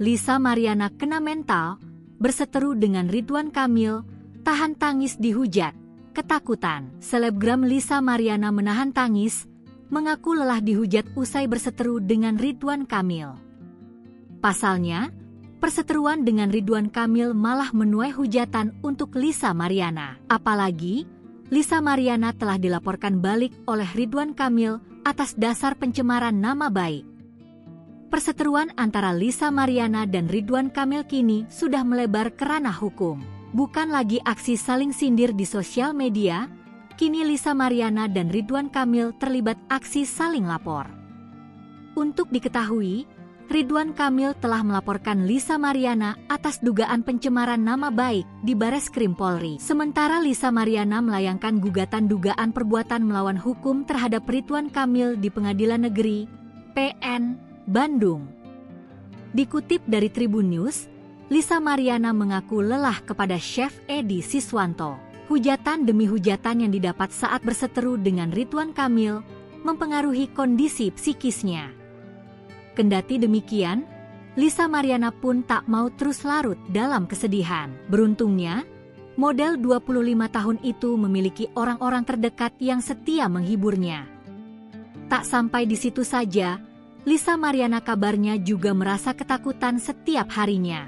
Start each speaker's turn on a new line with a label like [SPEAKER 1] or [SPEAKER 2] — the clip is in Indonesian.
[SPEAKER 1] Lisa Mariana kena mental, berseteru dengan Ridwan Kamil, tahan tangis dihujat, ketakutan. Selebgram Lisa Mariana menahan tangis, mengaku lelah dihujat usai berseteru dengan Ridwan Kamil. Pasalnya, perseteruan dengan Ridwan Kamil malah menuai hujatan untuk Lisa Mariana. Apalagi, Lisa Mariana telah dilaporkan balik oleh Ridwan Kamil atas dasar pencemaran nama baik. Perseteruan antara Lisa Mariana dan Ridwan Kamil kini sudah melebar ke ranah hukum. Bukan lagi aksi saling sindir di sosial media, kini Lisa Mariana dan Ridwan Kamil terlibat aksi saling lapor. Untuk diketahui, Ridwan Kamil telah melaporkan Lisa Mariana atas dugaan pencemaran nama baik di Bareskrim Polri. Sementara Lisa Mariana melayangkan gugatan dugaan perbuatan melawan hukum terhadap Ridwan Kamil di Pengadilan Negeri PN Bandung. Dikutip dari Tribun News, Lisa Mariana mengaku lelah kepada Chef Edi Siswanto. Hujatan demi hujatan yang didapat saat berseteru dengan Ridwan Kamil mempengaruhi kondisi psikisnya. Kendati demikian, Lisa Mariana pun tak mau terus larut dalam kesedihan. Beruntungnya, model 25 tahun itu memiliki orang-orang terdekat yang setia menghiburnya. Tak sampai di situ saja, Lisa Mariana kabarnya juga merasa ketakutan setiap harinya.